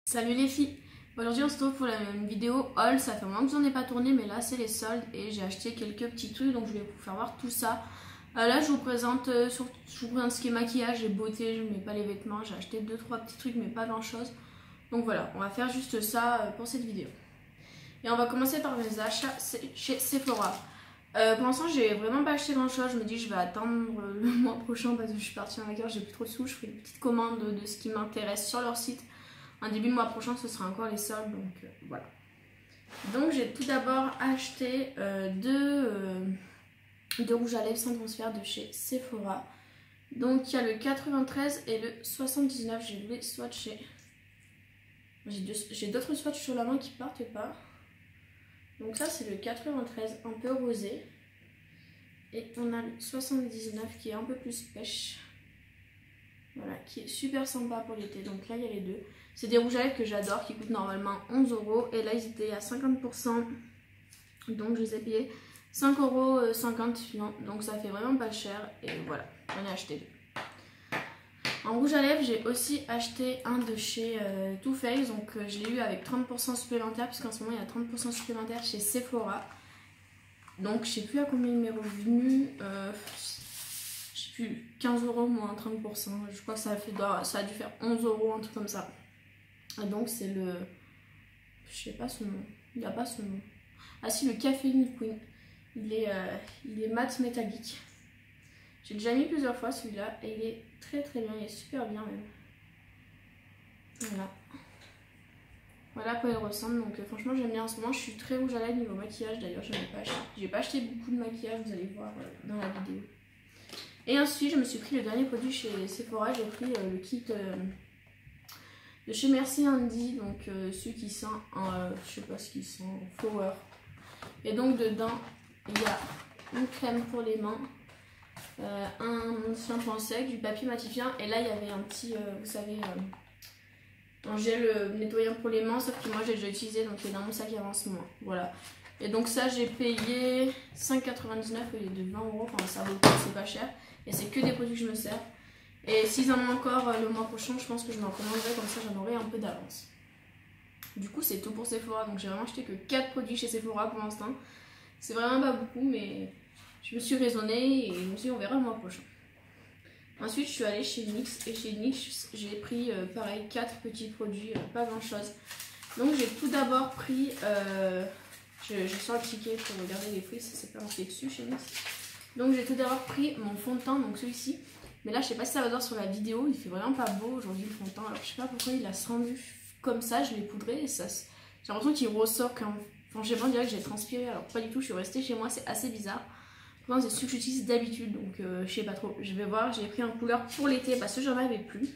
Salut les filles, aujourd'hui on se retrouve pour une vidéo haul. Ça fait un moment que j'en ai pas tourné, mais là c'est les soldes et j'ai acheté quelques petits trucs, donc je vais vous faire voir tout ça. Là je vous présente ce qui est maquillage et beauté. Je ne mets pas les vêtements, j'ai acheté 2-3 petits trucs mais pas grand chose. Donc voilà, on va faire juste ça pour cette vidéo. Et on va commencer par mes achats chez Sephora. Pour l'instant j'ai vraiment pas acheté grand chose. Je me dis que je vais attendre le mois prochain parce que je suis partie en vacances, j'ai plus trop de sous. Je ferai une petite commande de ce qui m'intéresse sur leur site. Un début de mois prochain, ce sera encore les soldes, donc voilà. Donc j'ai tout d'abord acheté deux rouges à lèvres sans transfert de chez Sephora. Donc il y a le 93 et le 79, j'ai voulu swatcher. J'ai d'autres swatchs sur la main qui partent pas. Donc ça c'est le 93, un peu rosé. Et on a le 79 qui est un peu plus pêche. Voilà, qui est super sympa pour l'été. Donc là il y a les deux. C'est des rouges à lèvres que j'adore, qui coûtent normalement 11 €. Et là ils étaient à 50%. Donc je les ai payés 5,50 €. Donc ça fait vraiment pas cher. Et voilà, j'en ai acheté deux. En rouge à lèvres, j'ai aussi acheté un de chez Too Faced. Donc je l'ai eu avec 30% supplémentaire, puisqu'en ce moment il y a 30% supplémentaire chez Sephora. Donc je sais plus à combien il m'est revenu. Je sais plus, 15 € moins 30%. Je crois que ça a dû faire 11 €, un truc comme ça. Et donc c'est le... Je sais pas son nom. Il n'y a pas son nom. Ah si, le Caféine Queen. Il est mat métallique. J'ai déjà mis plusieurs fois celui-là. Et il est très très bien. Il est super bien même. Voilà. Voilà à quoi il ressemble. Donc franchement j'aime bien en ce moment. Je suis très rouge à lèvres niveau maquillage. D'ailleurs je n'ai pas acheté. J'ai pas acheté beaucoup de maquillage. Vous allez voir dans la vidéo. Et ensuite je me suis pris le dernier produit chez Sephora. J'ai pris le kit... de chez Merci Andy, donc celui qui sent, je sais pas ce qu'il sent, Flower. Et donc dedans, il y a une crème pour les mains, un shampoing sec, du papier matifiant. Et là, il y avait un petit, vous savez, un gel nettoyant pour les mains, sauf que moi, j'ai déjà utilisé, donc il est dans mon sac en ce moment. Voilà. Et donc ça, j'ai payé 5,99 au lieu de 20 €. Enfin, ça vaut le coup, c'est pas cher. Et c'est que des produits que je me sers. Et s'ils en ont encore le mois prochain, je pense que je m'en commanderai, comme ça j'en aurai un peu d'avance. Du coup c'est tout pour Sephora, donc j'ai vraiment acheté que 4 produits chez Sephora pour l'instant. C'est vraiment pas beaucoup, mais je me suis raisonnée et je me suis dit on verra le mois prochain. Ensuite je suis allée chez NYX, et chez NYX j'ai pris pareil 4 petits produits, pas grand chose. Donc j'ai tout d'abord pris, je sors le ticket pour regarder les prix, ça c'est pas marqué dessus chez NYX. Donc j'ai tout d'abord pris mon fond de teint, donc celui-ci. Mais là, je sais pas si ça va voir sur la vidéo, il fait vraiment pas beau aujourd'hui le fond de teint. Alors, je sais pas pourquoi il a rendu comme ça, je l'ai poudré et ça. J'ai l'impression qu'il ressort quand. Franchement, on dirait que j'ai transpiré. Alors, pas du tout, je suis restée chez moi, c'est assez bizarre. Pourtant, c'est ce que j'utilise d'habitude, donc je sais pas trop. Je vais voir, j'ai pris un couleur pour l'été parce que j'en avais plus.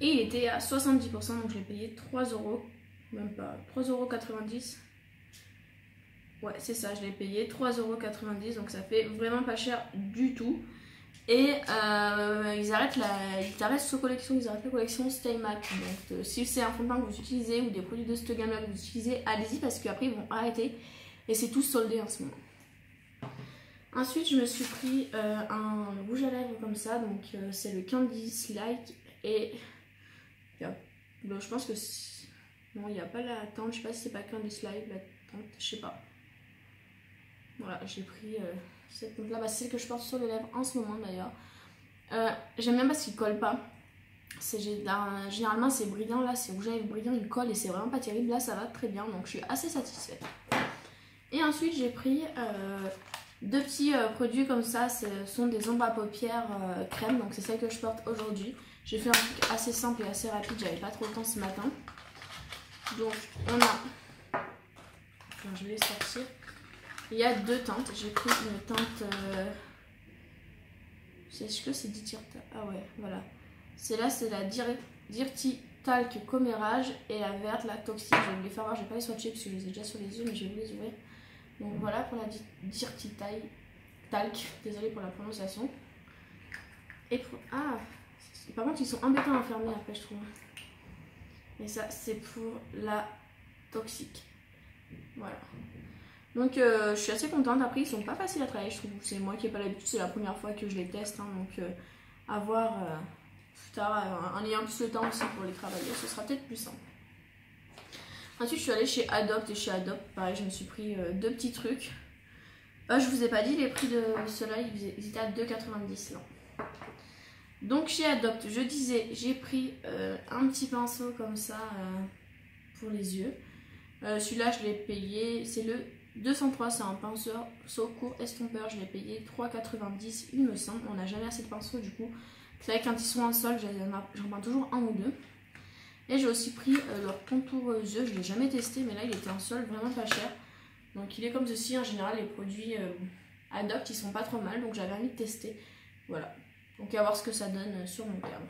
Et il était à 70%, donc je l'ai payé 3 €. Même pas, 3,90 €. Ouais, c'est ça, je l'ai payé 3,90 €, donc ça fait vraiment pas cher du tout. Et ils arrêtent cette collection, ils arrêtent la collection Stay Matte. Donc si c'est un fond de teint que vous utilisez ou des produits de cette gamme là que vous utilisez, allez-y parce qu'après ils vont arrêter. Et c'est tout soldé en ce moment. Ensuite je me suis pris un rouge à lèvres comme ça. Donc c'est le Candy Like. Et je pense que... Non, il n'y a pas la tente, je sais pas si c'est pas Candy Like, la tente, je sais pas. Voilà, j'ai pris... cette teinte là, c'est celle que je porte sur les lèvres en ce moment d'ailleurs. J'aime bien parce qu'il colle pas. Généralement c'est brillant, là c'est rouge à lèvres brillant, il colle et c'est vraiment pas terrible. Là ça va très bien, donc je suis assez satisfaite. Et ensuite j'ai pris deux petits produits comme ça. Ce sont des ombres à paupières crème, donc c'est celle que je porte aujourd'hui. J'ai fait un truc assez simple et assez rapide, j'avais pas trop le temps ce matin. Donc on a... Enfin, je vais les sortir. Il y a deux teintes. J'ai pris une teinte... Est-ce que c'est Dirty... Ah ouais, voilà. Celle-là, c'est la Dirty Talc Commérage. Et la verte, la Toxique. Je vais vous les faire voir. Je vais pas les swatcher parce que je les ai déjà sur les yeux, mais je vais vous les ouvrir. Donc voilà pour la Dirty Talc. Désolée pour la prononciation. Et pour... Ah, par contre, ils sont embêtants à fermer après, je trouve. Et ça, c'est pour la Toxique. Voilà. Donc je suis assez contente. Après ils sont pas faciles à travailler, je trouve. C'est moi qui n'ai pas l'habitude, c'est la première fois que je les teste, hein, donc à voir plus tard, en ayant plus le temps aussi pour les travailler, ce sera peut-être plus simple. Ensuite, je suis allée chez Adopt, et chez Adopt, pareil, je me suis pris deux petits trucs. Je vous ai pas dit les prix de ceux-là, ils étaient à 2,90 là. Donc chez Adopt, je disais, j'ai pris un petit pinceau comme ça pour les yeux. Celui-là, je l'ai payé, c'est le 203, c'est un pinceau court estompeur, je l'ai payé 3,90 il me semble. On n'a jamais assez de pinceaux du coup. C'est vrai que quand ils sont en solde, j'en prends toujours un ou deux. Et j'ai aussi pris leur contour yeux, je ne l'ai jamais testé, mais là il était en solde vraiment pas cher. Donc il est comme ceci, en général les produits Adopt ils sont pas trop mal, donc j'avais envie de tester. Voilà, donc à voir ce que ça donne sur mon terme.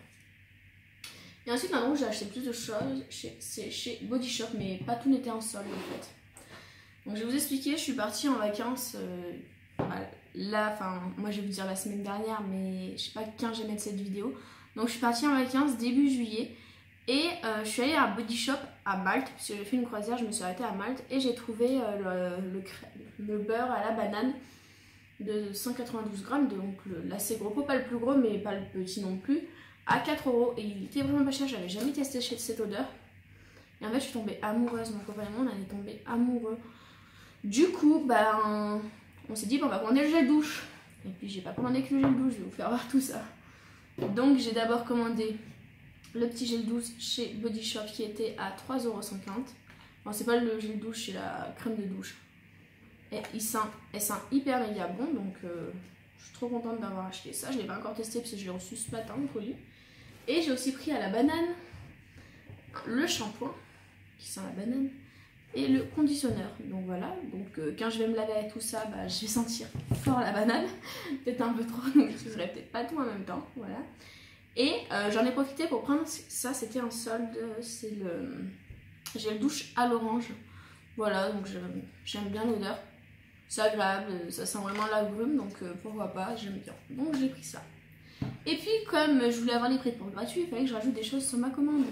Et ensuite maintenant j'ai acheté plus de choses, c'est chez Body Shop, mais pas tout n'était en solde en fait. Donc je vais vous expliquer, je suis partie en vacances là, enfin moi je vais vous dire la semaine dernière, mais je sais pas quand je vais mettre cette vidéo. Donc je suis partie en vacances début juillet. Et je suis allée à Body Shop à Malte, puisque j'ai fait une croisière, je me suis arrêtée à Malte et j'ai trouvé le beurre à la banane de 192 grammes, donc l'assez gros pot, pas le plus gros mais pas le petit non plus, à 4 €. Et il était vraiment pas cher, j'avais jamais testé cette odeur. Et en fait je suis tombée amoureuse, mon copain et moi on est tombés amoureux. Du coup, on s'est dit bon, on va commander le gel douche. Et puis j'ai pas commandé que le gel douche, je vais vous faire voir tout ça. Donc j'ai d'abord commandé le petit gel douche chez Body Shop qui était à 3,50 €. Bon, c'est pas le gel douche, c'est la crème de douche. Et elle sent hyper méga bon, donc je suis trop contente d'avoir acheté ça. Je l'ai pas encore testé parce que je l'ai reçu ce matin, le colis. Et j'ai aussi pris à la banane le shampoing qui sent la banane et le conditionneur. Donc voilà, donc quand je vais me laver avec tout ça, je vais sentir fort la banane, peut-être un peu trop, donc je ferai peut-être pas tout en même temps. Voilà. Et j'en ai profité pour prendre ça, c'était en solde, c'est le gel douche à l'orange. Voilà, donc j'aime bien l'odeur, c'est agréable, ça sent vraiment l'agrume, donc pourquoi pas, j'aime bien. Donc j'ai pris ça. Et puis comme je voulais avoir les prix pour gratuit, il fallait que je rajoute des choses sur ma commande.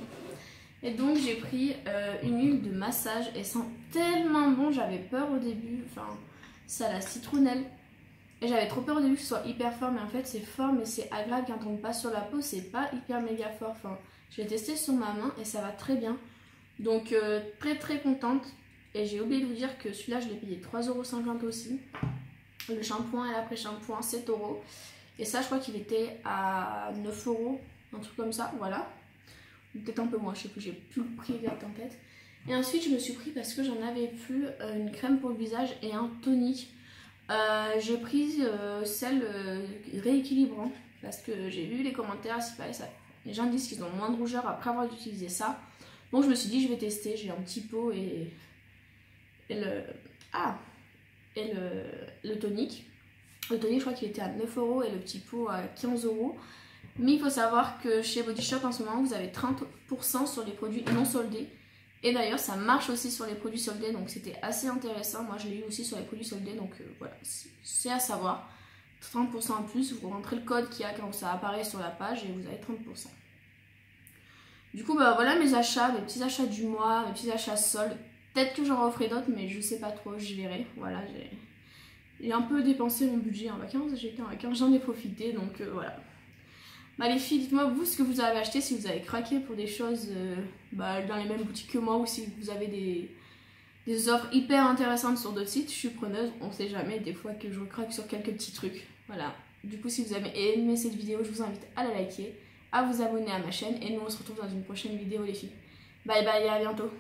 Et donc j'ai pris une huile de massage, elle sent tellement bon, j'avais peur au début, enfin c'est à la citronnelle. Et j'avais trop peur au début que ce soit hyper fort, mais en fait c'est fort, mais c'est agréable quand on le passe sur la peau, c'est pas hyper méga fort. Enfin, je l'ai testé sur ma main et ça va très bien. Donc très contente. Et j'ai oublié de vous dire que celui-là je l'ai payé 3,50 € aussi. Le shampoing et l'après-shampoing 7 €. Et ça je crois qu'il était à 9 €, un truc comme ça, voilà. Peut-être un peu moins, je sais plus, j'ai plus le prix exact en tête. Et ensuite je me suis pris, parce que j'en avais plus, une crème pour le visage et un tonique. J'ai pris celle rééquilibrant parce que j'ai vu les commentaires, les gens disent qu'ils ont moins de rougeur après avoir utilisé ça. Donc je me suis dit je vais tester, j'ai un petit pot et le tonique. Le tonique je crois qu'il était à 9 € et le petit pot à 15 €. Mais il faut savoir que chez Body Shop en ce moment vous avez 30% sur les produits non soldés. Et d'ailleurs ça marche aussi sur les produits soldés, donc c'était assez intéressant. Moi je l'ai eu aussi sur les produits soldés, donc voilà, c'est à savoir. 30% en plus, vous rentrez le code qu'il y a quand ça apparaît sur la page et vous avez 30%. Du coup voilà mes achats, mes petits achats du mois, mes petits achats soldes. Peut-être que j'en referai d'autres, mais je sais pas trop, je verrai. Voilà, j'ai un peu dépensé mon budget en vacances, j'étais en vacances, j'en ai profité, donc voilà. Les filles, dites-moi vous ce que vous avez acheté, si vous avez craqué pour des choses dans les mêmes boutiques que moi, ou si vous avez des offres hyper intéressantes sur d'autres sites. Je suis preneuse, on sait jamais, des fois que je craque sur quelques petits trucs. Voilà, du coup si vous avez aimé cette vidéo, je vous invite à la liker, à vous abonner à ma chaîne, et nous on se retrouve dans une prochaine vidéo les filles. Bye bye et à bientôt.